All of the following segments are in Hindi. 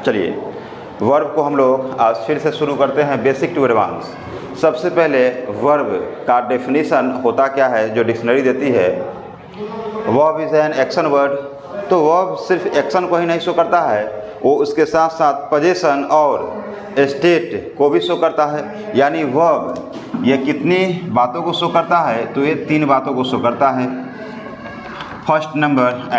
चलिए वर्ब को हम लोग आज फिर से शुरू करते हैं, बेसिक टू एडवांस। सबसे पहले वर्ब का डेफिनेशन होता क्या है जो डिक्शनरी देती है। Verb is an action word. तो वर्ब सिर्फ एक्शन को ही नहीं शो करता है, वो उसके साथ साथ पोजीशन और स्टेट को भी शो करता है। यानी वर्ब ये कितनी बातों को शो करता है, तो ये 3 बातों को शो करता है। फर्स्ट नंबर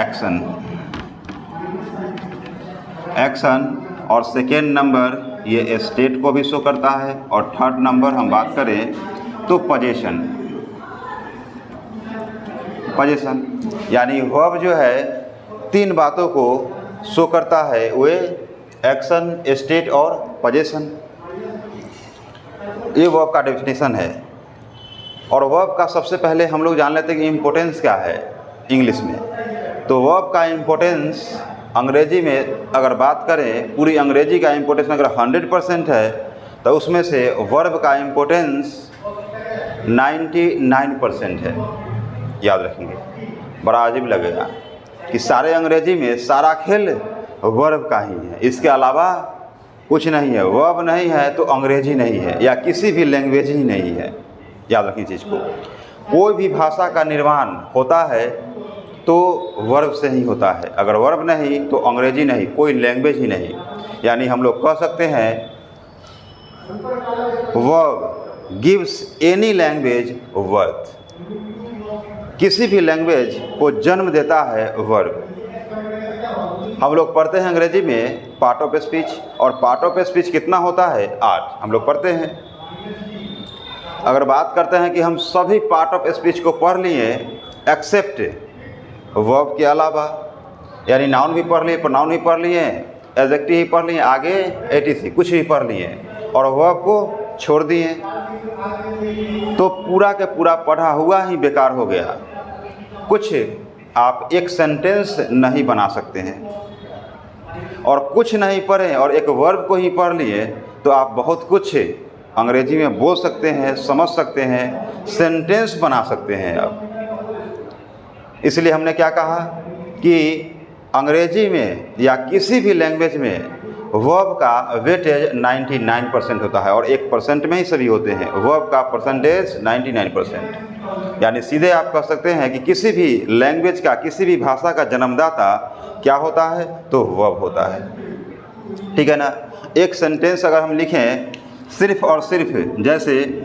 एक्शन, और सेकेंड नंबर ये स्टेट को भी शो करता है, और थर्ड नंबर हम बात करें तो पोजीशन। यानी वर्ब जो है 3 बातों को शो करता है, वे एक्शन, स्टेट और पोजीशन। ये वर्ब का डेफिनेशन है। और वर्ब का सबसे पहले हम लोग जान लेते हैं कि इम्पोर्टेंस क्या है इंग्लिश में। तो वर्ब का इम्पोर्टेंस अंग्रेजी में अगर बात करें, पूरी अंग्रेजी का इम्पोर्टेंस अगर 100% है, तो उसमें से वर्ब का इम्पोर्टेंस 99% है। याद रखेंगे, बड़ा अजीब लगेगा कि सारे अंग्रेजी में सारा खेल वर्ब का ही है, इसके अलावा कुछ नहीं है। वर्ब नहीं है तो अंग्रेजी नहीं है, या किसी भी लैंग्वेज ही नहीं है। याद रखिए चीज़ को। कोई भी भाषा का निर्माण होता है तो वर्ब से ही होता है। अगर वर्ब नहीं तो अंग्रेजी नहीं, कोई लैंग्वेज ही नहीं। यानी हम लोग कह सकते हैं verb gives any language worth. किसी भी लैंग्वेज को जन्म देता है वर्ब। हम लोग पढ़ते हैं अंग्रेजी में पार्ट ऑफ स्पीच, और पार्ट ऑफ स्पीच कितना होता है? 8 हम लोग पढ़ते हैं। अगर बात करते हैं कि हम सभी पार्ट ऑफ स्पीच को पढ़ लिए एक्सेप्ट वर्ब के अलावा, यानी नाउन भी पढ़ लिए, प्रोनाउन भी पढ़ लिए, एडजेक्टिव भी पढ़ लिए, आगे एटीसी कुछ भी पढ़ लिए और वर्ब को छोड़ दिए, तो पूरा के पूरा पढ़ा हुआ ही बेकार हो गया। कुछ आप एक सेंटेंस नहीं बना सकते हैं, और कुछ नहीं पढ़े और एक वर्ब को ही पढ़ लिए तो आप बहुत कुछ अंग्रेजी में बोल सकते हैं, समझ सकते हैं, सेंटेंस बना सकते हैं आप। इसलिए हमने क्या कहा कि अंग्रेजी में या किसी भी लैंग्वेज में वर्ब का वेटेज 99% होता है, और 1% में ही सभी होते हैं। वर्ब का परसेंटेज 99%। यानी सीधे आप कह सकते हैं कि किसी भी लैंग्वेज का, किसी भी भाषा का जन्मदाता क्या होता है? तो वर्ब होता है। ठीक है ना। एक सेंटेंस अगर हम लिखें सिर्फ और सिर्फ, जैसे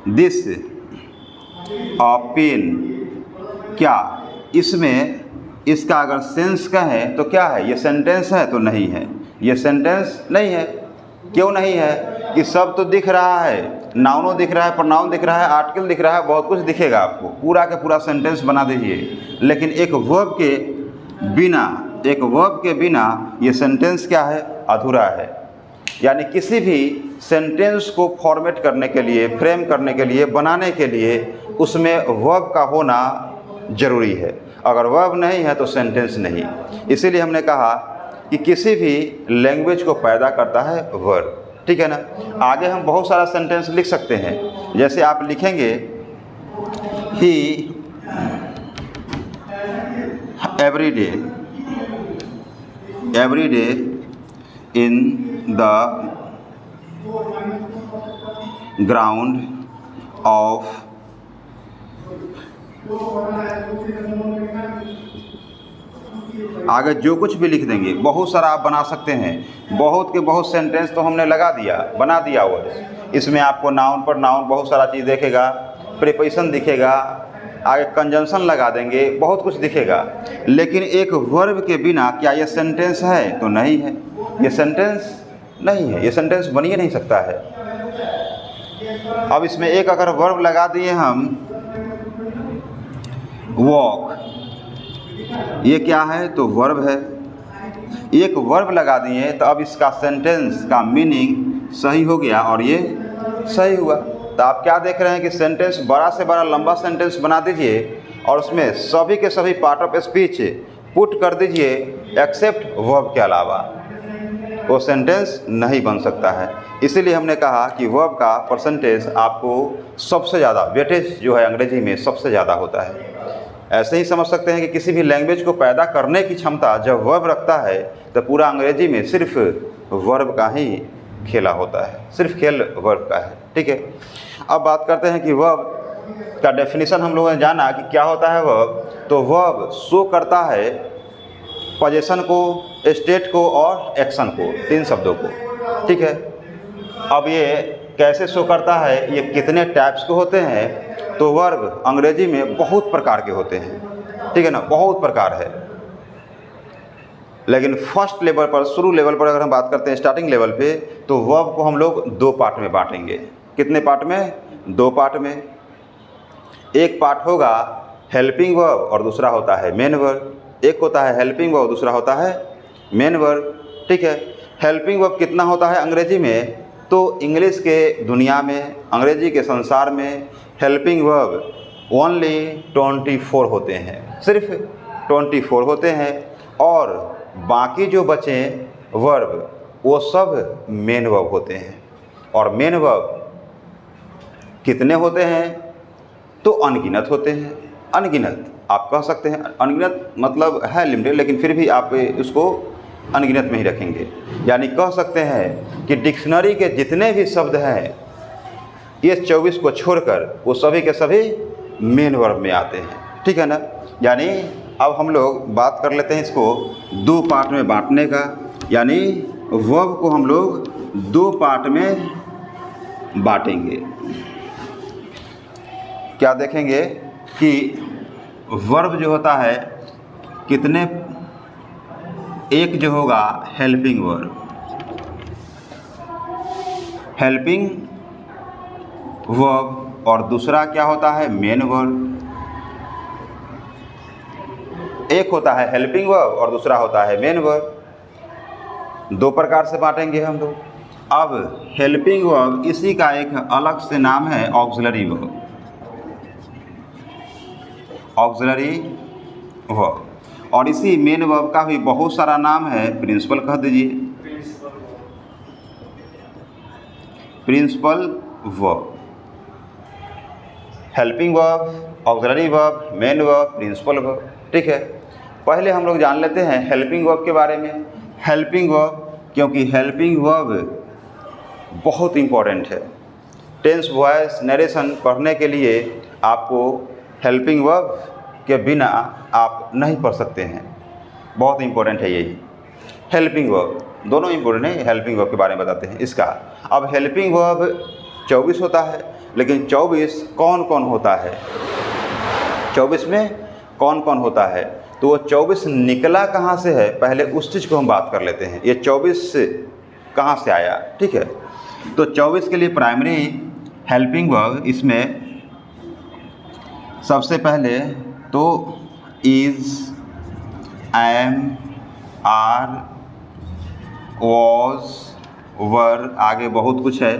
दिस अ पेन, क्या इसमें इसका अगर सेंस कहें तो क्या है? ये सेंटेंस है? तो नहीं है, ये सेंटेंस नहीं है। क्यों नहीं है? कि सब तो दिख रहा है, नाउनो दिख रहा है, प्रोनाउन दिख रहा है, आर्टिकल दिख रहा है, बहुत कुछ दिखेगा आपको, पूरा का पूरा सेंटेंस बना दीजिए। लेकिन एक वर्ब के बिना ये सेंटेंस क्या है? अधूरा है। यानी किसी भी सेंटेंस को फॉर्मेट करने के लिए, फ्रेम करने के लिए, बनाने के लिए उसमें वर्ब का होना ज़रूरी है। अगर वर्ब नहीं है तो सेंटेंस नहीं। इसीलिए हमने कहा कि किसी भी लैंग्वेज को पैदा करता है वर्ब। ठीक है ना। आगे हम बहुत सारा सेंटेंस लिख सकते हैं। जैसे आप लिखेंगे ही every day in the ground of आगे जो कुछ भी लिख देंगे, बहुत सारा आप बना सकते हैं। बहुत के बहुत सेंटेंस तो हमने लगा दिया, बना दिया वर्ड। इसमें आपको नाउन पर नाउन बहुत सारा चीज़ दिखेगा, प्रीपोजिशन दिखेगा, आगे कंजंक्शन लगा देंगे, बहुत कुछ दिखेगा। लेकिन एक वर्ब के बिना क्या ये सेंटेंस है? तो नहीं है, ये सेंटेंस नहीं है, ये सेंटेंस बन ही नहीं सकता है। अब इसमें एक अगर वर्ब लगा दिए हम वॉक, ये क्या है? तो वर्ब है। एक वर्ब लगा दिए तो अब इसका सेंटेंस का मीनिंग सही हो गया और ये सही हुआ। तो आप क्या देख रहे हैं कि सेंटेंस बड़ा से बड़ा लंबा सेंटेंस बना दीजिए और उसमें सभी के सभी पार्ट ऑफ स्पीच पुट कर दीजिए एक्सेप्ट वर्ब के अलावा, वो सेंटेंस नहीं बन सकता है। इसीलिए हमने कहा कि वर्ब का परसेंटेज आपको सबसे ज़्यादा, वेटेज जो है अंग्रेजी में सबसे ज़्यादा होता है। ऐसे ही समझ सकते हैं कि किसी भी लैंग्वेज को पैदा करने की क्षमता जब वर्ब रखता है तो पूरा अंग्रेजी में सिर्फ वर्ब का ही खेला होता है, सिर्फ खेल वर्ब का है। ठीक है, अब बात करते हैं कि वर्ब का डेफिनेशन हम लोगों ने जाना कि क्या होता है वर्ब। तो वर्ब शो करता है पोजीशन को, स्टेट को और एक्शन को, 3 शब्दों को। ठीक है, अब ये कैसे शो करता है, ये कितने टाइप्स के होते हैं। तो वर्ब अंग्रेजी में बहुत प्रकार के होते हैं, ठीक है ना, बहुत प्रकार है। लेकिन फर्स्ट लेवल पर, शुरू लेवल पर अगर हम बात करते हैं, स्टार्टिंग लेवल पे, तो वर्ब को हम लोग 2 पार्ट में बांटेंगे। कितने पार्ट में? 2 पार्ट में। एक पार्ट होगा हेल्पिंग वर्ब और दूसरा होता है मेन वर्ब। एक होता है हेल्पिंग वर्ब, दूसरा होता है मेन वर्ब। ठीक है, हेल्पिंग वर्ब कितना होता है अंग्रेजी में? तो इंग्लिश के दुनिया में, अंग्रेजी के संसार में हेल्पिंग वर्ब ओनली 24 होते हैं, सिर्फ 24 होते हैं। और बाकी जो बचे वर्ब वो सब मेन वर्ब होते हैं। और मेन वर्ब कितने होते हैं? तो अनगिनत होते हैं। अनगिनत आप कह सकते हैं, अनगिनत मतलब है लिमिटेड, लेकिन फिर भी आप उसको अनगिनत में ही रखेंगे। यानी कह सकते हैं कि डिक्शनरी के जितने भी शब्द हैं ये 24 को छोड़कर वो सभी के सभी मेन वर्ब में आते हैं। ठीक है ना। यानी अब हम लोग बात कर लेते हैं इसको 2 पार्ट में बांटने का। यानी वर्ब को हम लोग 2 पार्ट में बांटेंगे। क्या देखेंगे कि वर्ब जो होता है कितने, एक जो होगा हेल्पिंग वर्ब, हेल्पिंग वर्ब, और दूसरा क्या होता है मेन वर्ब। एक होता है हेल्पिंग वर्ब और दूसरा होता है मेन वर्ब। 2 प्रकार से बांटेंगे हम लोग। अब हेल्पिंग वर्ब, इसी का एक अलग से नाम है ऑक्सिलरी वर्ब। Auxiliary verb. और इसी मेन वर्ब का भी बहुत सारा नाम है, प्रिंसिपल कह दीजिए, principal verb. Helping verb, auxiliary verb, main verb, principal verb. ठीक है, पहले हम लोग जान लेते हैं हेल्पिंग वर्ब के बारे में। हेल्पिंग वर्ब, क्योंकि हेल्पिंग वर्ब बहुत इम्पॉर्टेंट है। टेंस, वॉइस, नरेशन पढ़ने के लिए आपको हेल्पिंग वर्ब के बिना आप नहीं पढ़ सकते हैं। बहुत इम्पोर्टेंट है यही। हेल्पिंग वर्ब दोनों इम्पोर्टेंट है। हेल्पिंग वर्ब के बारे में बताते हैं इसका। अब हेल्पिंग वर्ब 24 होता है, लेकिन 24 कौन कौन होता है? 24 में कौन कौन होता है? तो वो 24 निकला कहाँ से है, पहले उस चीज़ को हम बात कर लेते हैं। ये 24 कहाँ से आया? ठीक है, तो 24 के लिए प्राइमरी हेल्पिंग वर्ब, इसमें सबसे पहले तो इज़, एम, आर, वॉज, वर, आगे बहुत कुछ है।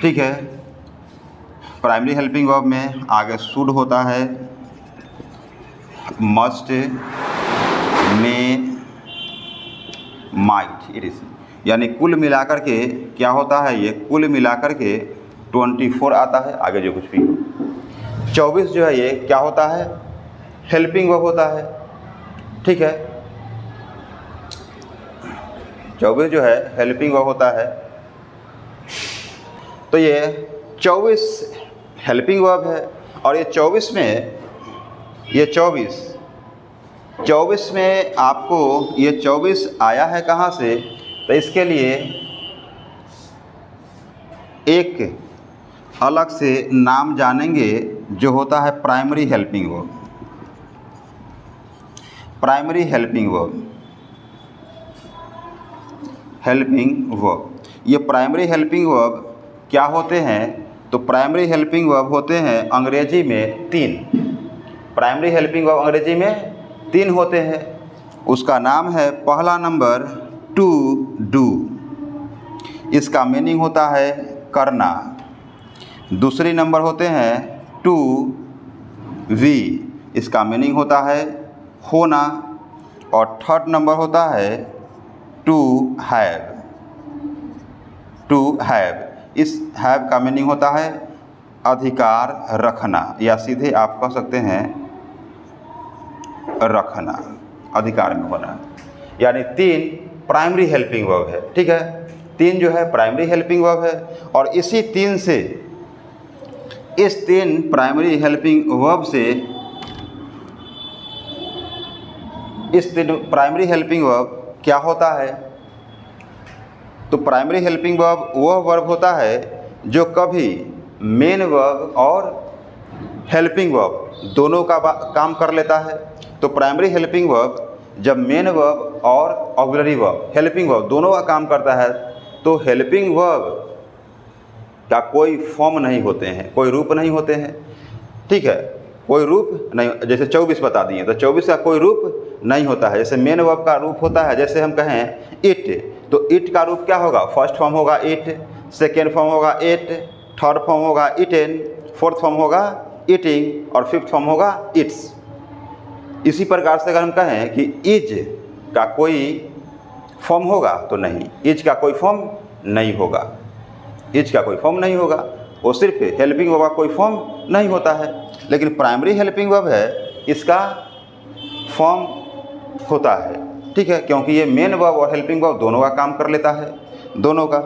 ठीक है, प्राइमरी हेल्पिंग वर्ब में आगे शुड होता है, must, may, might, it is. यानी कुल मिलाकर के क्या होता है, ये कुल मिलाकर के 24 आता है। आगे जो कुछ भी 24 जो है ये क्या होता है, हेल्पिंग वर्ब होता है। ठीक है, 24 जो है हेल्पिंग वर्ब होता है। तो ये 24 हेल्पिंग वर्ब है। और ये 24 में, ये 24 में आपको ये 24 आया है कहाँ से? तो इसके लिए एक अलग से नाम जानेंगे जो होता है primary helping verb. Primary helping verb, helping verb. ये प्राइमरी हेल्पिंग वर्ब क्या होते हैं? तो प्राइमरी हेल्पिंग वर्ब होते हैं अंग्रेजी में 3। प्राइमरी हेल्पिंग वर्ब अंग्रेजी में 3 होते हैं। उसका नाम है, पहला नंबर टू डू, इसका मीनिंग होता है करना। दूसरी नंबर होते हैं टू वी, इसका मीनिंग होता है होना। और थर्ड नंबर होता है टू हैव। टू हैव, इस हैव का मीनिंग होता है अधिकार रखना, या सीधे आप कह सकते हैं रखना, अधिकार में होना, यानी 3 प्राइमरी हेल्पिंग वर्ब है। ठीक है, 3 जो है प्राइमरी हेल्पिंग वर्ब है और इसी 3 से, इस 3 प्राइमरी हेल्पिंग वर्ब से, इस 3 प्राइमरी हेल्पिंग वर्ब क्या होता है? तो प्राइमरी हेल्पिंग वर्ब वह वर्ब होता है जो कभी मेन वर्ब और हेल्पिंग वर्ब दोनों का काम कर लेता है। तो प्राइमरी हेल्पिंग वर्ब जब मेन वर्ब और ऑक्सिलरी वर्ब, हेल्पिंग वर्ब दोनों का काम करता है, तो हेल्पिंग वर्ब का कोई फॉर्म नहीं होते हैं, कोई रूप नहीं होते हैं। ठीक है, कोई रूप नहीं, जैसे 24 बता दिए तो 24 का कोई रूप नहीं होता है। जैसे मेन वर्ब का रूप होता है, जैसे हम कहें इट, तो इट का रूप क्या होगा? फर्स्ट फॉर्म होगा इट, सेकेंड फॉर्म होगा इट, थर्ड फॉर्म होगा इटेन, फोर्थ फॉर्म होगा ईटिंग और फिफ्थ फॉर्म होगा इट्स। इसी प्रकार से अगर हम कहें कि इज का कोई फॉर्म होगा तो नहीं, इज का कोई फॉर्म नहीं होगा, इज का कोई फॉर्म नहीं होगा, वो सिर्फ हेल्पिंग वर्ब का कोई फॉर्म नहीं होता है। लेकिन प्राइमरी हेल्पिंग वर्ब है, इसका फॉर्म होता है। ठीक है, क्योंकि ये मेन वर्ब और हेल्पिंग वर्ब दोनों का काम कर लेता है, दोनों का।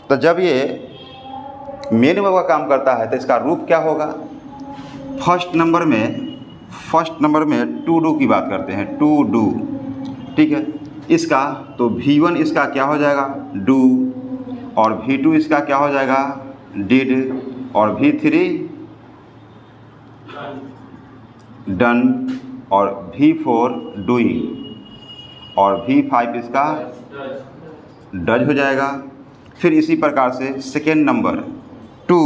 तो जब ये मेन वर्ब का काम करता है तो इसका रूप क्या होगा? फर्स्ट नंबर में टू डू की बात करते हैं, टू डू। ठीक है, इसका तो V1 इसका क्या हो जाएगा? डू, और V2 इसका क्या हो जाएगा? डिड, और V3 डन, और V4 डूइंग, और V5 इसका डज हो जाएगा। फिर इसी प्रकार से सेकेंड नंबर टू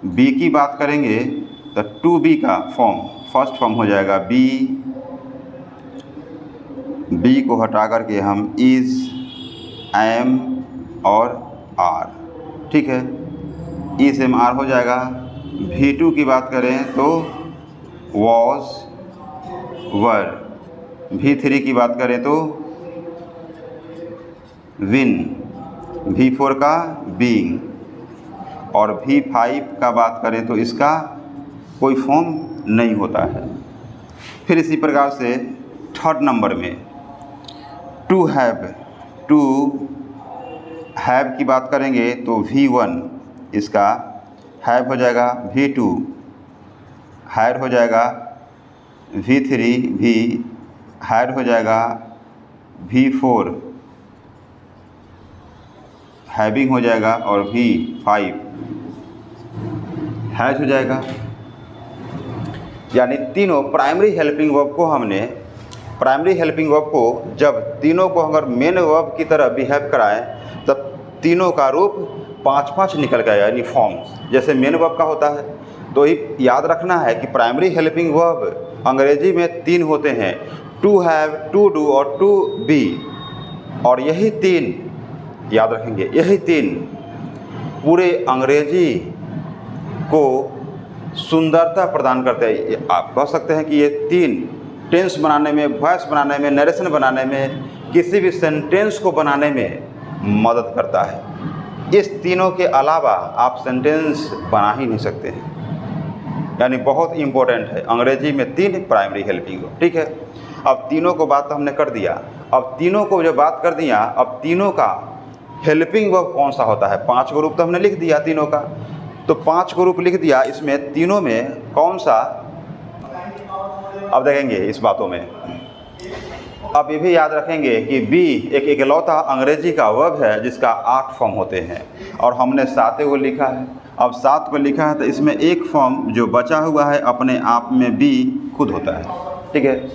बी की बात करेंगे तो टू बी का फॉर्म, फर्स्ट फॉर्म हो जाएगा बी को हटा करके हम इज़, एम और आर। ठीक है, इस एम आर हो जाएगा। V2 की बात करें तो वॉज, वर। V3 की बात करें तो विन, V4 का बीइंग, और V5 का बात करें तो इसका कोई फॉर्म नहीं होता है। फिर इसी प्रकार से थर्ड नंबर में टू हैव की बात करेंगे तो V1 इसका हैव हो जाएगा, V2 हायर हो जाएगा, V3 भी हायर हो जाएगा, V4 हैविंग हो जाएगा, और V5 हैज हो जाएगा। यानी तीनों प्राइमरी हेल्पिंग वर्ब को हमने, प्राइमरी हेल्पिंग वर्ब को जब तीनों को अगर मेन वर्ब की तरह बिहेव कराएं तब तीनों का रूप 5-5 निकल गया, यानी फॉर्म जैसे मेन वर्ब का होता है। तो ही याद रखना है कि प्राइमरी हेल्पिंग वर्ब अंग्रेजी में 3 होते हैं, टू हैव, टू डू और टू बी। और यही 3 याद रखेंगे, यही 3 पूरे अंग्रेजी को सुंदरता प्रदान करते हैं। आप कह सकते हैं कि ये 3 टेंस बनाने में, वॉइस बनाने में, नरेशन बनाने में, किसी भी सेंटेंस को बनाने में मदद करता है। इस तीनों के अलावा आप सेंटेंस बना ही नहीं सकते हैं, यानी बहुत इम्पोर्टेंट है अंग्रेजी में 3 प्राइमरी हेल्पिंग वर्ब। ठीक है, अब तीनों को बात तो हमने कर दिया। अब तीनों को जो बात कर दिया, अब तीनों का हेल्पिंग वर्ब कौन सा होता है? 5 ग्रुप तो हमने लिख दिया तीनों का, तो 5 ग्रुप लिख दिया। इसमें तीनों में कौन सा, अब देखेंगे इस बातों में। अब ये भी याद रखेंगे कि बी एक इकलौता अंग्रेजी का वर्ब है जिसका 8 फॉर्म होते हैं, और हमने 7 को लिखा है। अब 7 को लिखा है तो इसमें एक फॉर्म जो बचा हुआ है अपने आप में बी खुद होता है। ठीक है,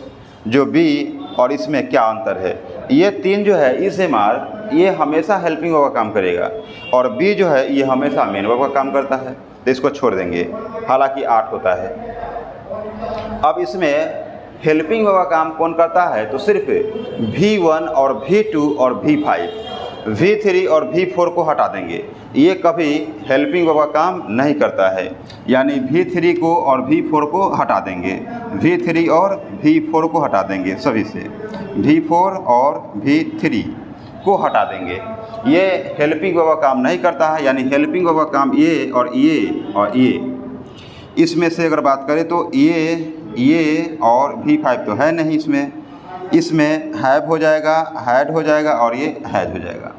जो बी और इसमें क्या अंतर है? ये 3 जो है इस एम आर, ये हमेशा हेल्पिंग वर्ब का काम करेगा, और बी जो है ये हमेशा मेन वर्ब का काम करता है, तो इसको छोड़ देंगे, हालांकि 8 होता है। अब इसमें हेल्पिंग वर्ब का काम कौन करता है? तो सिर्फ V1 और V2 और V5, V3 और V4 को हटा देंगे, ये कभी हेल्पिंग वर्ब का काम नहीं करता है। यानी V3 को और V4 को हटा देंगे, V3 और V4 को हटा देंगे, सभी से V4 और V3 को हटा देंगे। ये हेल्पिंग वर्ब का काम नहीं करता है, यानी हेल्पिंग वर्ब का काम ये और ये और ये। इसमें से अगर बात करें तो ये ये और V5 तो है नहीं इसमें, इसमें हैव हो जाएगा, हैड हो जाएगा और ये हैज हो जाएगा,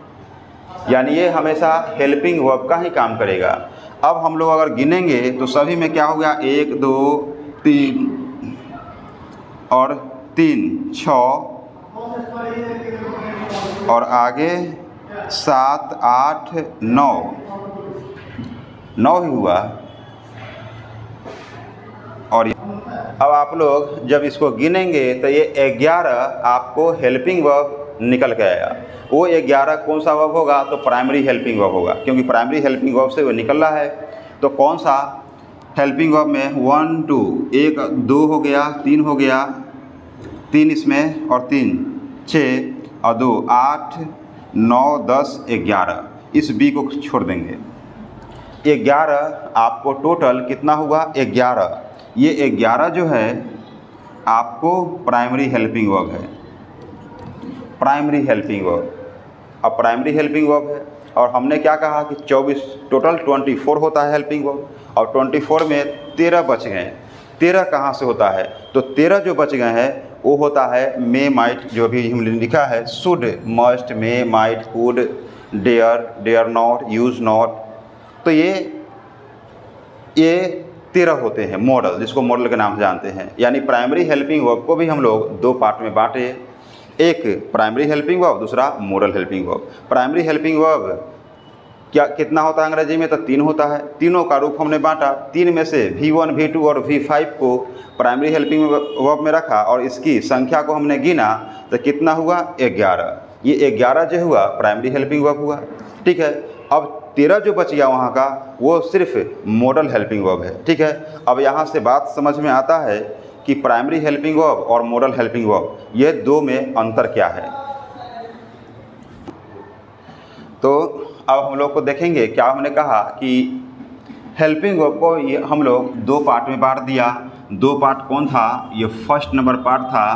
यानी ये हमेशा हेल्पिंग वर्ब का ही काम करेगा। अब हम लोग अगर गिनेंगे तो सभी में क्या हो गया, 1 2 3 और 3 6 और आगे 7 8 9 9 ही हुआ। और अब आप लोग जब इसको गिनेंगे तो ये 11 आपको हेल्पिंग वर्ब निकल के आएगा। वो 11 कौन सा वर्ब होगा, तो प्राइमरी हेल्पिंग वर्ब होगा, क्योंकि प्राइमरी हेल्पिंग वर्ब से वो निकल रहा है। तो कौन सा हेल्पिंग वर्ब में 1 2 1 2 हो गया, 3 हो गया, 3 इसमें और 3 6 और 2 8 9 10 11, इस बी को छोड़ देंगे। 11 आपको टोटल कितना हुआ, 11। ये 11 जो है आपको प्राइमरी हेल्पिंग वर्ब है, प्राइमरी हेल्पिंग वर्ब। अब प्राइमरी हेल्पिंग वर्ब है और हमने क्या कहा कि 24 टोटल 24 होता है हेल्पिंग वर्ब, और 24 में 13 बच गए। 13 कहाँ से होता है, तो 13 जो बच गए हैं वो होता है मे माइट, जो भी हमने लिखा है should must may might could dare dare not use not, तो ये 13 होते हैं मॉडल, जिसको मॉडल के नाम से जानते हैं। यानी प्राइमरी हेल्पिंग वर्ब को भी हम लोग 2 पार्ट में बांटे, एक प्राइमरी हेल्पिंग वर्ब, दूसरा model helping verb. Primary helping verb क्या कितना होता है अंग्रेजी में, तो 3 होता है। तीनों का रूप हमने बांटा, 3 में से V1 V2 और V5 को प्राइमरी हेल्पिंग वर्ब में रखा और इसकी संख्या को हमने गिना तो कितना हुआ, 11। ये 11 जो हुआ प्राइमरी हेल्पिंग वर्ब हुआ, ठीक है। अब 13 जो बच गया वहाँ का वो सिर्फ मॉडल हेल्पिंग वर्ब है, ठीक है। अब यहाँ से बात समझ में आता है कि प्राइमरी हेल्पिंग वर्ब और मॉडल हेल्पिंग वर्ब ये 2 में अंतर क्या है। तो अब हम लोग को देखेंगे, क्या हमने कहा कि हेल्पिंग वर्ब को ये हम लोग 2 पार्ट में बांट दिया। 2 पार्ट कौन था, ये फर्स्ट नंबर पार्ट था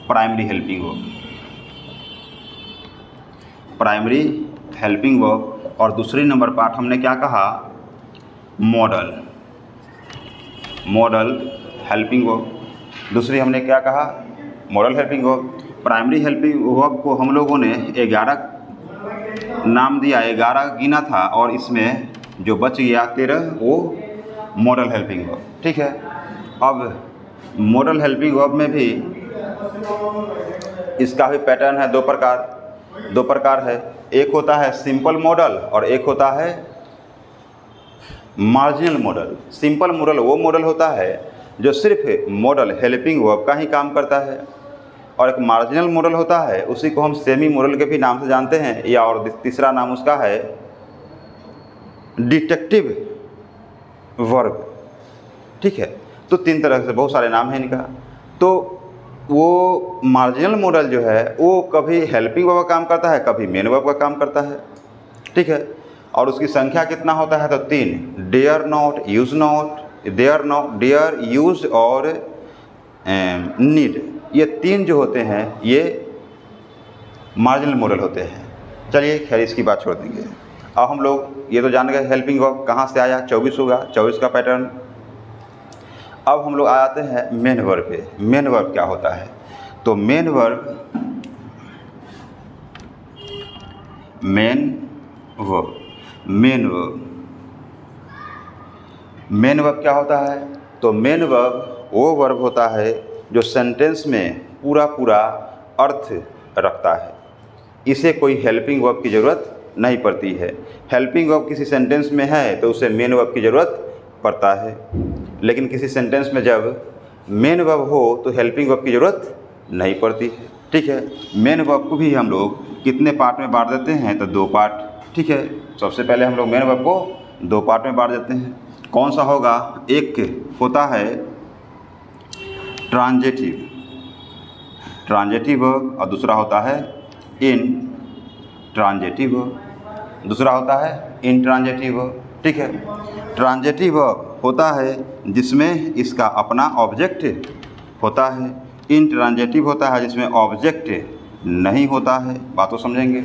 primary helping verb, primary helping verb, और दूसरी नंबर पार्ट हमने क्या कहा, मॉडल, मॉडल हेल्पिंग वर्ब। दूसरी हमने क्या कहा, model helping verb. Primary helping verb को हम लोगों ने 11 नाम दिया, 11 गिना था, और इसमें जो बच गया 13 वो मॉडल हेल्पिंग वर्ब, ठीक है। अब मॉडल हेल्पिंग वर्ब में भी इसका भी पैटर्न है, 2 प्रकार है। एक होता है सिंपल मॉडल और एक होता है मार्जिनल मॉडल। सिंपल मॉडल वो मॉडल होता है जो सिर्फ मॉडल हेल्पिंग वर्ब का ही काम करता है, और एक मार्जिनल मॉडल होता है, उसी को हम सेमी मॉडल के भी नाम से जानते हैं, या और तीसरा नाम उसका है डिटेक्टिव वर्ब, ठीक है। तो 3 तरह से बहुत सारे नाम हैं इनका। तो वो मार्जिनल मॉडल जो है वो कभी हेल्पिंग वर्ब का काम करता है, कभी मेन वर्ब का काम करता है, ठीक है। और उसकी संख्या कितना होता है, तो 3, dare not use not, dare use और नीड, ये 3 जो होते हैं ये मार्जिनल मॉडल होते हैं। चलिए खैर इसकी बात छोड़ देंगे। अब हम लोग ये तो जान गए हेल्पिंग वर्ब कहाँ से आया, 24 होगा, 24 का पैटर्न। अब हम लोग आ जाते हैं मेन वर्ब पे। मेन वर्ब क्या होता है, तो मेन वर्ब क्या होता है, तो मेन वर्ब वो वर्ब होता है जो सेंटेंस में पूरा अर्थ रखता है। इसे कोई हेल्पिंग वर्ब की ज़रूरत नहीं पड़ती है। हेल्पिंग वर्ब किसी सेंटेंस में है तो उसे मेन वर्ब की ज़रूरत पड़ता है, लेकिन किसी सेंटेंस में जब मेन वर्ब हो तो हेल्पिंग वर्ब की ज़रूरत नहीं पड़ती है, ठीक है। मेन वर्ब को भी हम लोग कितने पार्ट में बांट देते हैं, तो 2 पार्ट, ठीक है। सबसे पहले हम लोग मेन वर्ब को 2 पार्ट में बांट देते हैं। कौन सा होगा, एक होता है ट्रांजेटिव वर्ब और दूसरा होता है इनट्रांजेटिव वर्ब, ठीक है। ट्रांजेटिव वर्ब होता है जिसमें इसका अपना ऑब्जेक्ट होता है, इनट्रांजेटिव होता है जिसमें ऑब्जेक्ट नहीं होता है। बातों समझेंगे।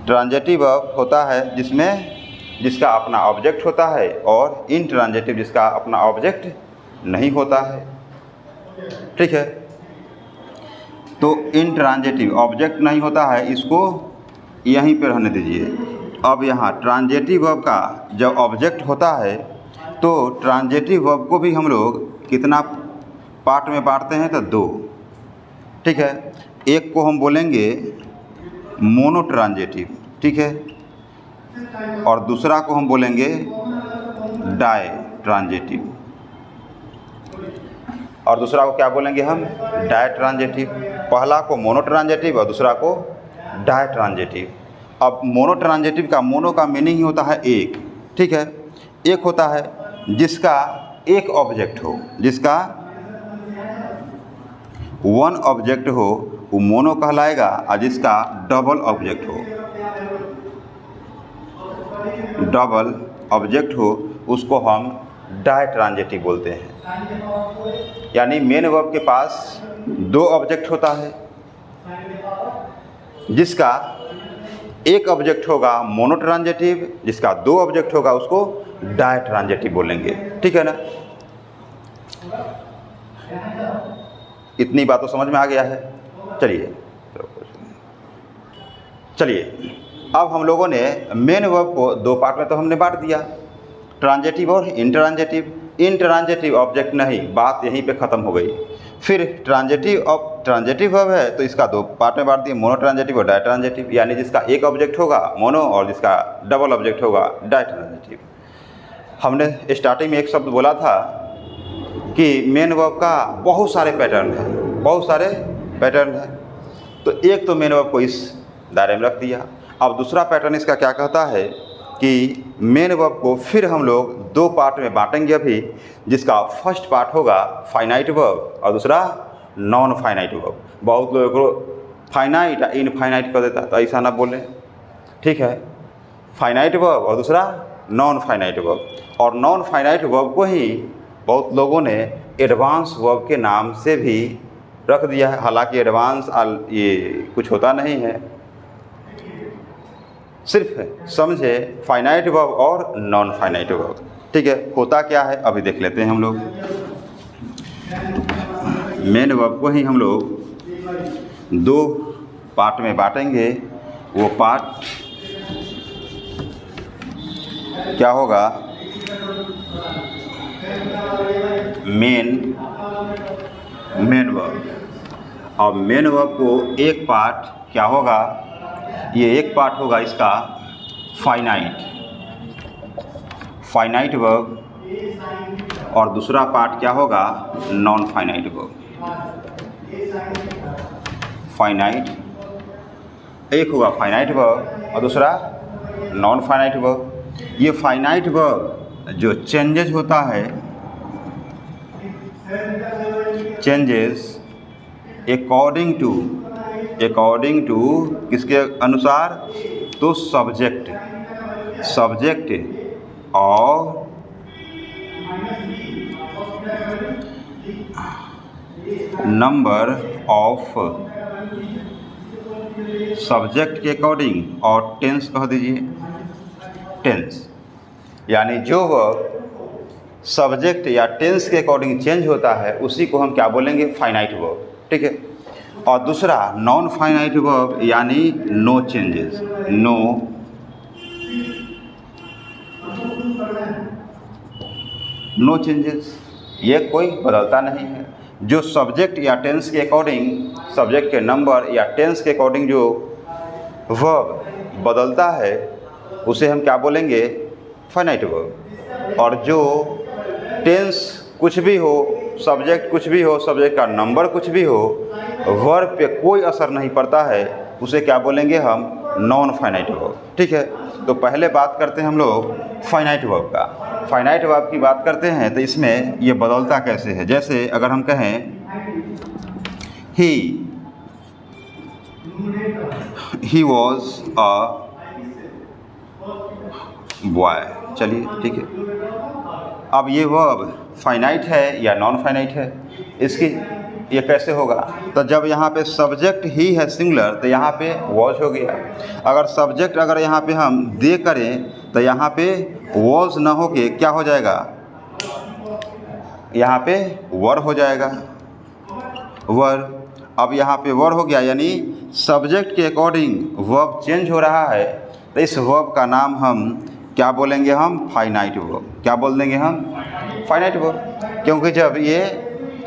ट्रांजेटिव वर्ब होता है जिसका अपना ऑब्जेक्ट होता है, और इनट्रांजेटिव जिसका अपना ऑब्जेक्ट नहीं होता है, ठीक है। तो इंट्रांजिटिव ऑब्जेक्ट नहीं होता है, इसको यहीं पर रहने दीजिए। अब यहाँ ट्रांजिटिव वर्ब का जब ऑब्जेक्ट होता है तो ट्रांजिटिव वर्ब को भी हम लोग कितना पार्ट में बांटते हैं, तो 2, ठीक है। एक को हम बोलेंगे मोनोट्रांजिटिव, ठीक है, और दूसरा को हम बोलेंगे डाई ट्रांजिटिव, और दूसरा को क्या बोलेंगे हम, डाई ट्रांजिटिव। पहला को मोनोट्रांजिटिव और दूसरा को डाई ट्रांजिटिव। अब मोनोट्रांजिटिव का मोनो का मीनिंग ही होता है एक, ठीक है। एक होता है जिसका एक ऑब्जेक्ट हो, जिसका वन ऑब्जेक्ट हो वो मोनो कहलाएगा, और जिसका डबल ऑब्जेक्ट हो, डबल ऑब्जेक्ट हो उसको हम डाई ट्रांजिटिव बोलते हैं। यानी मेन वर्ब के पास 2 ऑब्जेक्ट होता है, जिसका एक ऑब्जेक्ट होगा मोनोट्रांजिटिव, जिसका 2 ऑब्जेक्ट होगा उसको डाई ट्रांजिटिव बोलेंगे, ठीक है ना। इतनी बात तो समझ में आ गया है। चलिए अब हम लोगों ने मेन वर्ब को 2 पार्ट में तो हमने बांट दिया, ट्रांजिटिव और इंट्रांजिटिव। इंट्रांजिटिव ऑब्जेक्ट नहीं, बात यहीं पे ख़त्म हो गई। फिर ट्रांजिटिव वर्ब है तो इसका 2 पार्ट में बांट दिए, मोनोट्रांजिटिव और डाई ट्रांजिटिव। यानी जिसका एक ऑब्जेक्ट होगा मोनो और जिसका डबल ऑब्जेक्ट होगा डाई ट्रांजिटिव। हमने स्टार्टिंग में एक शब्द बोला था कि मेन वर्ब का बहुत सारे पैटर्न हैं, बहुत सारे पैटर्न हैं। तो एक तो मेन वर्ब को इस दायरे में रख दिया। अब दूसरा पैटर्न इसका क्या कहता है कि मेन वर्ब को फिर हम लोग 2 पार्ट में बांटेंगे अभी, जिसका फर्स्ट पार्ट होगा फाइनाइट वर्ब और दूसरा नॉन फाइनाइट वर्ब। बहुत लोगों को फाइनाइट या इनफाइनाइट कर देता, तो ऐसा ना बोलें, ठीक है। फाइनाइट वर्ब और दूसरा नॉन फाइनाइट वर्ब। और नॉन फाइनाइट वर्ब को ही बहुत लोगों ने एडवांस वर्ब के नाम से भी रख दिया है। हालांकि एडवांस ये कुछ होता नहीं है, सिर्फ समझे फाइनाइट वर्ब और नॉन फाइनाइट वर्ब, ठीक है। होता क्या है अभी देख लेते हैं हम लोग। मेन वर्ब को ही हम लोग 2 पार्ट में बांटेंगे। वो पार्ट क्या होगा, मेन वर्ब। और मेन वर्ब को एक पार्ट क्या होगा, ये एक पार्ट होगा इसका फाइनाइट वर्ब, और दूसरा पार्ट क्या होगा, नॉन फाइनाइट वर्ब। एक होगा फाइनाइट वर्ब और दूसरा नॉन फाइनाइट वर्ब। ये फाइनाइट वर्ब जो चेंजेस होता है, चेंजेस अकॉर्डिंग टू किसके अनुसार, तो सब्जेक्ट और नंबर ऑफ, सब्जेक्ट के अकॉर्डिंग और टेंस कह दीजिए, टेंस। यानी जो वर्ब सब्जेक्ट या टेंस के अकॉर्डिंग चेंज होता है उसी को हम क्या बोलेंगे, फाइनाइट वर्ब, ठीक है। और दूसरा नॉन फाइनाइट वर्ब यानी नो चेंजेस, नो चेंजेस, ये कोई बदलता नहीं है। जो सब्जेक्ट या टेंस के अकॉर्डिंग, सब्जेक्ट के नंबर या टेंस के अकॉर्डिंग जो वर्ब बदलता है उसे हम क्या बोलेंगे, फाइनाइट वर्ब। और जो टेंस कुछ भी हो, सब्जेक्ट कुछ भी हो, सब्जेक्ट का नंबर कुछ भी हो, वर्ब पे कोई असर नहीं पड़ता है, उसे क्या बोलेंगे हम, नॉन फाइनाइट वर्ब, ठीक है। तो पहले बात करते हैं हम लोग फाइनाइट वर्ब का। फाइनाइट वर्ब की बात करते हैं तो इसमें ये बदलता कैसे है। जैसे अगर हम कहें ही वॉज अ बॉय, चलिए ठीक है। अब ये वर्ब फाइनाइट है या नॉन फाइनाइट है, इसकी ये कैसे होगा, तो जब यहाँ पे सब्जेक्ट ही है सिंगुलर तो यहाँ पे वॉज हो गया। अगर सब्जेक्ट अगर यहाँ पे हम दे करें तो यहाँ पे वॉज ना हो के क्या हो जाएगा, यहाँ पे वर हो जाएगा, वर। अब यहाँ पे वर हो गया, यानी सब्जेक्ट के अकॉर्डिंग वर्ब चेंज हो रहा है, तो इस वर्ब का नाम हम क्या बोलेंगे, हम फाइनाइट वर्ब। क्या बोल देंगे हम, फाइनाइट वर्ब, क्योंकि जब ये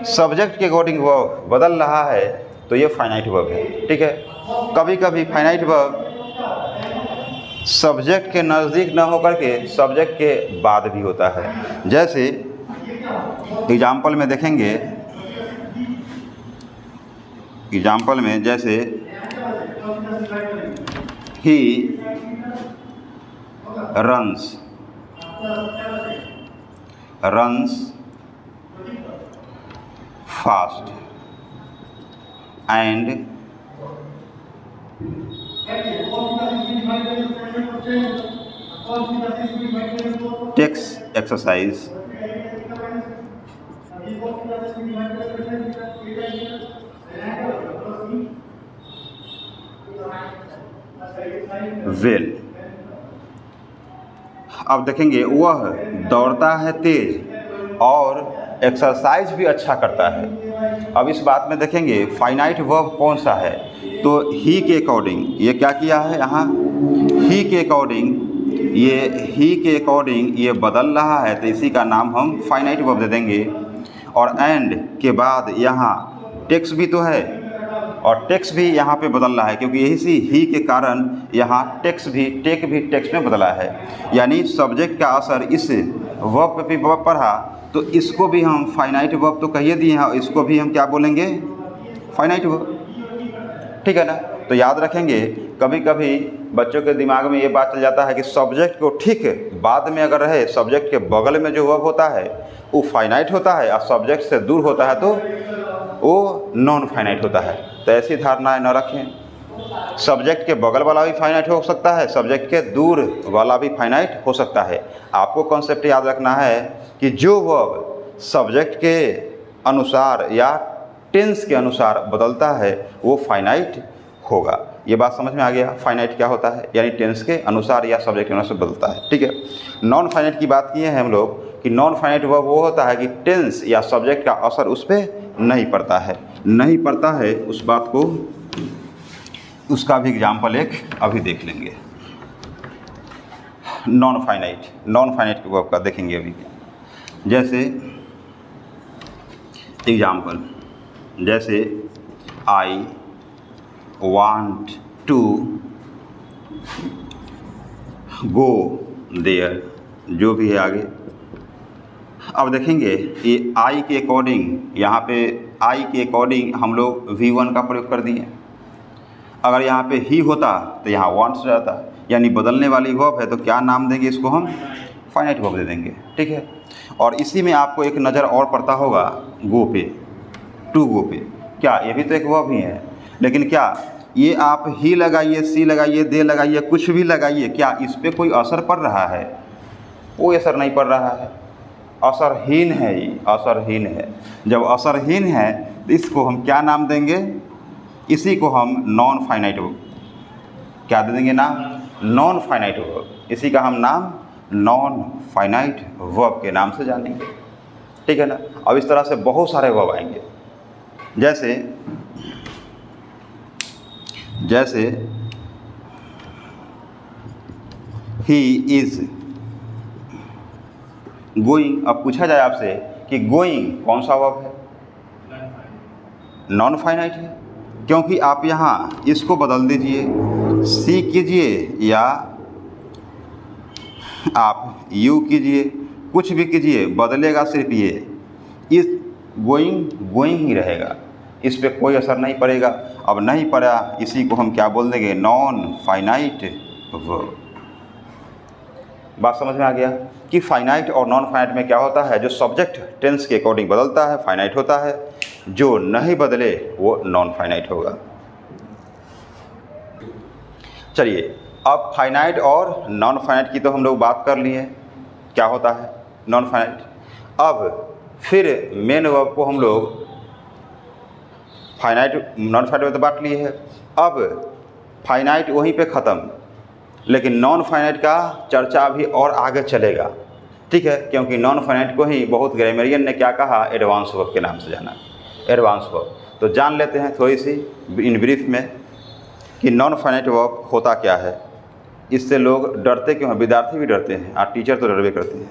सब्जेक्ट के अकॉर्डिंग वर्ब बदल रहा है तो ये फाइनाइट वर्ब है। ठीक है, कभी कभी फाइनाइट वर्ब सब्जेक्ट के नज़दीक न होकर के सब्जेक्ट के बाद भी होता है। जैसे एग्जाम्पल में देखेंगे, एग्जाम्पल में जैसे he runs fast and takes exercise well. अब देखेंगे वह दौड़ता है तेज और एक्सरसाइज भी अच्छा करता है। अब इस बात में देखेंगे फाइनाइट वर्ब कौन सा है, तो ही के अकॉर्डिंग ये क्या किया है, यहाँ ही के अकॉर्डिंग ये बदल रहा है, तो इसी का नाम हम फाइनाइट वर्ब दे देंगे। और एंड के बाद यहाँ टेक्स भी तो है, और टेक्स भी यहाँ पे बदल रहा है, क्योंकि यही सी ही के कारण यहाँ टेक्स भी टेक्स में बदला है। यानी सब्जेक्ट का असर इस वर्ब पे भी पड़ा, तो इसको भी हम फाइनाइट वर्ब तो कहिए दिए हैं, इसको भी हम क्या बोलेंगे, फाइनाइट वर्ब। ठीक है ना। तो याद रखेंगे, कभी कभी बच्चों के दिमाग में ये बात चल जाता है कि सब्जेक्ट को ठीक बाद में अगर रहे, सब्जेक्ट के बगल में जो वर्ब होता है वो फाइनाइट होता है, और सब्जेक्ट से दूर होता है तो वो नॉन फाइनाइट होता है। तो ऐसी धारणाएं न रखें। सब्जेक्ट के बगल वाला भी फाइनाइट हो सकता है, सब्जेक्ट के दूर वाला भी फाइनाइट हो सकता है। आपको कॉन्सेप्ट याद रखना है कि जो वर्ब सब्जेक्ट के अनुसार या टेंस के अनुसार बदलता है वो फाइनाइट होगा। ये बात समझ में आ गया, फाइनाइट क्या होता है, यानी टेंस के अनुसार या सब्जेक्ट के अनुसार बदलता है। ठीक है। नॉन फाइनाइट की बात किए हैं हम लोग कि नॉन फाइनाइट वर्ब वो होता है कि टेंस या सब्जेक्ट का असर उस पर नहीं पड़ता है, उस बात को, उसका भी एग्जाम्पल एक अभी देख लेंगे। नॉन फाइनाइट के वर्ब का देखेंगे अभी। जैसे एग्जाम्पल, जैसे I want to go there, जो भी है आगे। अब देखेंगे ये आई के अकॉर्डिंग, यहाँ पे आई के अकॉर्डिंग हम लोग V1 का प्रयोग कर दिए। अगर यहाँ पे ही होता तो यहाँ वांट्स रहता, यानी बदलने वाली वर्ब है, तो क्या नाम देंगे इसको, हम फाइनाइट वर्ब दे देंगे। ठीक है। और इसी में आपको एक नज़र और पड़ता होगा गो पे, टू गो पे। क्या ये भी तो एक वर्ब ही है, लेकिन क्या ये आप ही लगाइए, सी लगाइए, दे लगाइए, कुछ भी लगाइए, क्या इस पर कोई असर पड़ रहा है? कोई असर नहीं पड़ रहा है, असरहीन है, ये असरहीन है। जब असरहीन है तो इसको हम क्या नाम देंगे, इसी को हम नॉन फाइनाइट वर्ब, क्या दे देंगे नाम, नॉन फाइनाइट वर्ब। इसी का हम नाम नॉन फाइनाइट वर्ब के नाम से जानेंगे। ठीक है ना। अब इस तरह से बहुत सारे वर्ब आएंगे, जैसे ही इज़ गोइंग। अब पूछा जाए आपसे कि गोइंग कौन सा वर्ब है, नॉन फाइनाइट है, क्योंकि आप यहाँ इसको बदल दीजिए, सी कीजिए या आप यू कीजिए, कुछ भी कीजिए, बदलेगा सिर्फ ये, इस गोइंग ही रहेगा, इस पे कोई असर नहीं पड़ेगा। अब नहीं पड़ा, इसी को हम क्या बोल देंगे, नॉन फाइनाइट वर्ब। बात समझ में आ गया कि फाइनाइट और नॉन फाइनाइट में क्या होता है, जो सब्जेक्ट टेंस के अकॉर्डिंग बदलता है फाइनाइट होता है, जो नहीं बदले वो नॉन फाइनाइट होगा। चलिए, अब फाइनाइट और नॉन फाइनाइट की तो हम लोग बात कर लिए, क्या होता है नॉन फाइनाइट। अब फिर मेन वर्ब को हम लोग फाइनाइट नॉन फाइनाइट में तो बांट लिए है। अब फाइनाइट वहीं पे ख़त्म, लेकिन नॉन फाइनाइट का चर्चा भी और आगे चलेगा। ठीक है, क्योंकि नॉन फाइनाइट को ही बहुत ग्रामरियन ने क्या कहा, एडवांस वर्ब के नाम से जाना, एडवांस वर्ब। तो जान लेते हैं थोड़ी सी इन ब्रीफ में कि नॉन फाइनाइट वर्ब होता क्या है। इससे लोग डरते क्यों हैं, विद्यार्थी भी डरते हैं और टीचर तो डरवे करते हैं।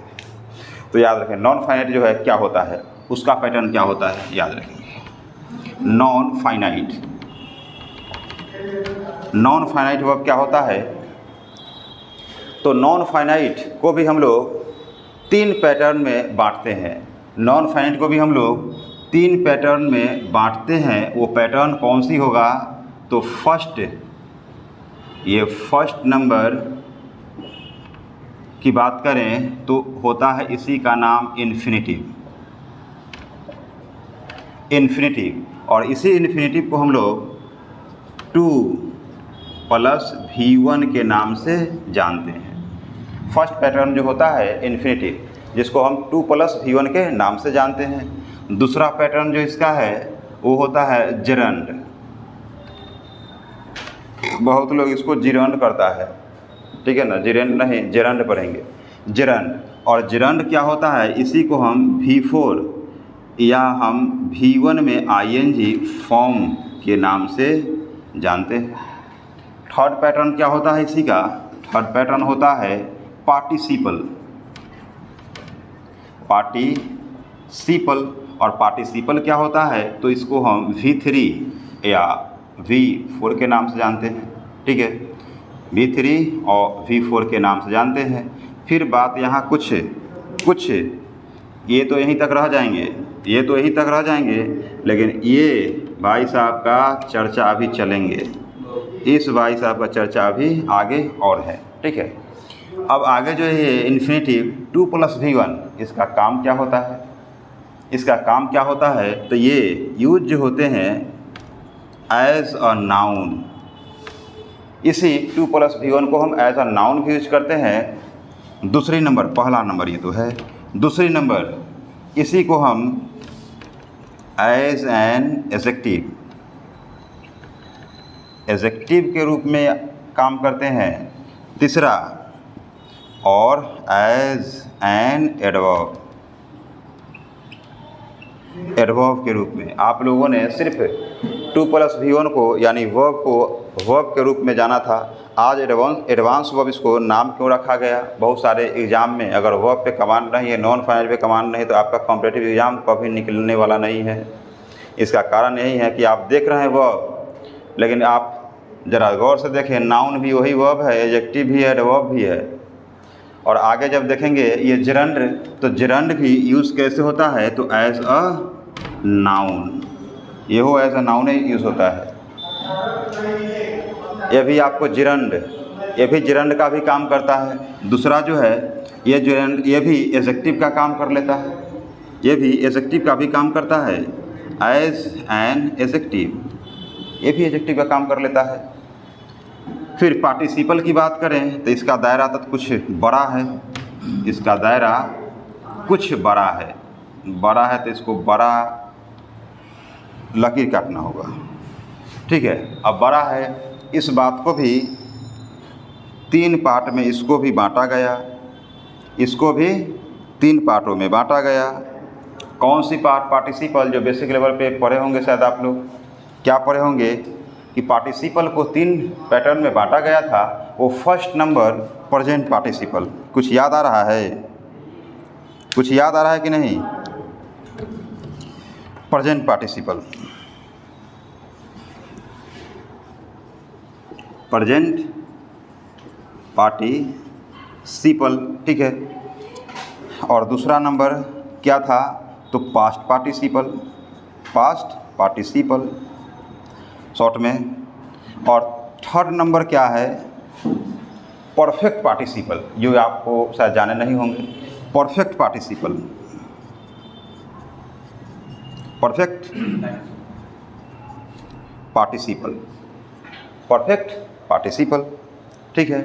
तो याद रखें नॉन फाइनाइट जो है क्या होता है, उसका पैटर्न क्या होता है, याद रखेंगे। नॉन फाइनाइट वर्ब क्या होता है, तो नॉन फाइनाइट को भी हम लोग 3 पैटर्न में बांटते हैं। नॉन फाइनाइट को भी हम लोग 3 पैटर्न में बांटते हैं। वो पैटर्न कौन सी होगा, तो फर्स्ट नंबर की बात करें तो होता है इसी का नाम इन्फिनिटिव, और इसी इन्फिनिटिव को हम लोग 2 + V1 के नाम से जानते हैं। फर्स्ट पैटर्न जो होता है इन्फिनिटिव, जिसको हम 2 + V1 के नाम से जानते हैं। दूसरा पैटर्न जो इसका है वो होता है जेरंड, बहुत लोग इसको जिरंड करता है, ठीक है ना, जिरंड नहीं जेरंड पढ़ेंगे, जेरंड। और जेरंड क्या होता है, इसी को हम V4 या हम V1 में ING फॉर्म के नाम से जानते हैं। थर्ड पैटर्न क्या होता है इसी का, थर्ड पैटर्न होता है पार्टिसिपल, और पार्टिसिपल क्या होता है, तो इसको हम V3 या V4 के नाम से जानते हैं, ठीक है, V3 और V4 के नाम से जानते हैं। फिर बात यहाँ कुछ ये तो यहीं तक रह जाएंगे, लेकिन ये भाई साहब का चर्चा अभी चलेंगे, इस भाई साहब का चर्चा अभी आगे और है, ठीक है। अब आगे जो है ये इन्फिनिटिव 2 + V1, इसका काम क्या होता है, तो ये यूज जो होते हैं एज अ नाउन। इसी 2 + V1 को हम एज अ नाउन भी यूज करते हैं। दूसरी नंबर, पहला नंबर ये तो है, दूसरी नंबर इसी को हम एज एन एडजेक्टिव के रूप में काम करते हैं। तीसरा, और एज एन एडवर्ब के रूप में। आप लोगों ने सिर्फ 2 + V1 को यानी वर्ब को वर्ब के रूप में जाना था। आज एडवांस वर्ब इसको नाम क्यों रखा गया, बहुत सारे एग्ज़ाम में अगर वर्ब पे कमांड नहीं है, नॉन फाइनाइट पे कमांड नहीं, तो आपका कॉम्पिटिटिव एग्ज़ाम कभी निकलने वाला नहीं है। इसका कारण यही है कि आप देख रहे हैं वर्ब, लेकिन आप ज़रा गौर से देखें, नाउन भी वही वर्ब है, एडजेक्टिव भी है, एडवर्ब भी है। और आगे जब देखेंगे ये जेरंड, तो जेरंड भी यूज़ कैसे होता है, तो एज अ नाउन, ये हो एज अ नाउन ही यूज़ होता है। ये भी आपको जेरंड, ये भी जेरंड का भी काम करता है। दूसरा जो है ये जेरंड, ये भी एडजेक्टिव का काम कर लेता है, ये भी एडजेक्टिव का भी काम करता है, एज एन एडजेक्टिव, ये भी एडजेक्टिव का काम कर लेता है। फिर पार्टिसिपल की बात करें तो इसका दायरा तो कुछ बड़ा है, इसका दायरा कुछ बड़ा है, तो इसको बड़ा लकीर काटना होगा, ठीक है। अब बड़ा है, इस बात को भी 3 पार्ट में इसको भी बांटा गया, इसको भी 3 पार्टों में बांटा गया। कौन सी पार्ट, पार्टिसिपल, जो बेसिक लेवल पे पढ़े होंगे शायद आप लोग, क्या पढ़े होंगे कि पार्टिसिपल को 3 पैटर्न में बांटा गया था। वो फर्स्ट नंबर प्रेजेंट पार्टिसिपल, कुछ याद आ रहा है कि नहीं, प्रेजेंट पार्टिसिपल, ठीक है। और दूसरा नंबर क्या था, तो पास्ट पार्टिसिपल शॉर्ट में। और थर्ड नंबर क्या है, परफेक्ट पार्टिसिपल, जो आपको शायद जाने नहीं होंगे। परफेक्ट पार्टिसिपल, ठीक है।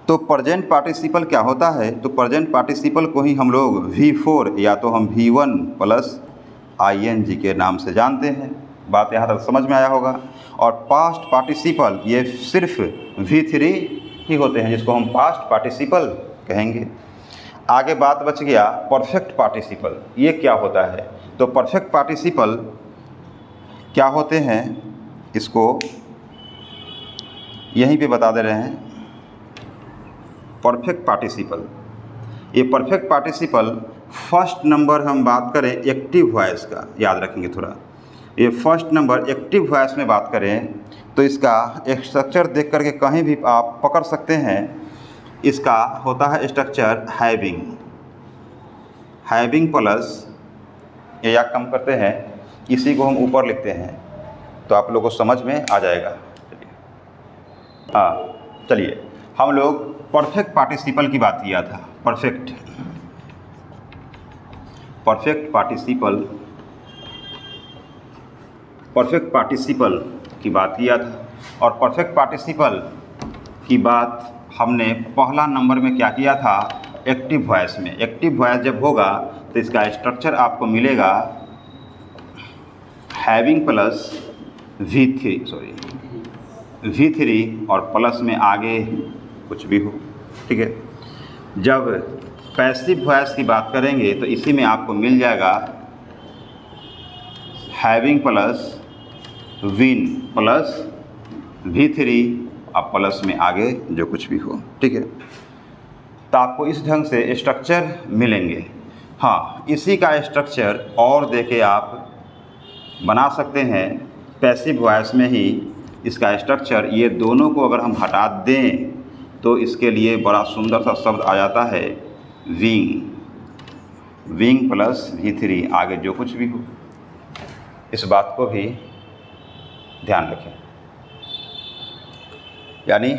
तो प्रेजेंट पार्टिसिपल क्या होता है, तो प्रेजेंट पार्टिसिपल को ही हम लोग V4 या तो हम V1 + ING के नाम से जानते हैं। बात यहाँ तक समझ में आया होगा। और पास्ट पार्टिसिपल ये सिर्फ V3 ही होते हैं, जिसको हम पास्ट पार्टिसिपल कहेंगे। आगे बात बच गया परफेक्ट पार्टिसिपल। ये क्या होता है? तो परफेक्ट पार्टिसिपल क्या होते हैं इसको यहीं पे बता दे रहे हैं। परफेक्ट पार्टिसिपल, ये परफेक्ट पार्टिसिपल फर्स्ट नंबर हम बात करें एक्टिव वॉइस का, याद रखेंगे थोड़ा। ये फर्स्ट नंबर एक्टिव वॉइस में बात करें तो इसका एक स्ट्रक्चर देख करके कहीं भी आप पकड़ सकते हैं। इसका होता है स्ट्रक्चर हैविंग, हैविंग प्लस ये या कम करते हैं, इसी को हम ऊपर लिखते हैं तो आप लोगों को समझ में आ जाएगा। चलिए हम लोग परफेक्ट पार्टिसिपल की बात किया था। परफेक्ट पार्टिसिपल की बात किया था। और परफेक्ट पार्टिसिपल की बात हमने पहला नंबर में क्या किया था? एक्टिव वॉइस में। एक्टिव वॉइस जब होगा तो इसका स्ट्रक्चर आपको मिलेगा हैविंग प्लस V3 और प्लस में आगे कुछ भी हो, ठीक है। जब पैसिव वॉइस की बात करेंगे तो इसी में आपको मिल जाएगा having plus win plus V3 और प्लस में आगे जो कुछ भी हो, ठीक है। तो आपको इस ढंग से स्ट्रक्चर मिलेंगे। हाँ, इसी का स्ट्रक्चर और देके आप बना सकते हैं पैसिव वॉइस में ही। इसका स्ट्रक्चर ये दोनों को अगर हम हटा दें तो इसके लिए बड़ा सुंदर सा शब्द आ जाता है विंग प्लस V3 आगे जो कुछ भी हो। इस बात को भी ध्यान रखें। यानी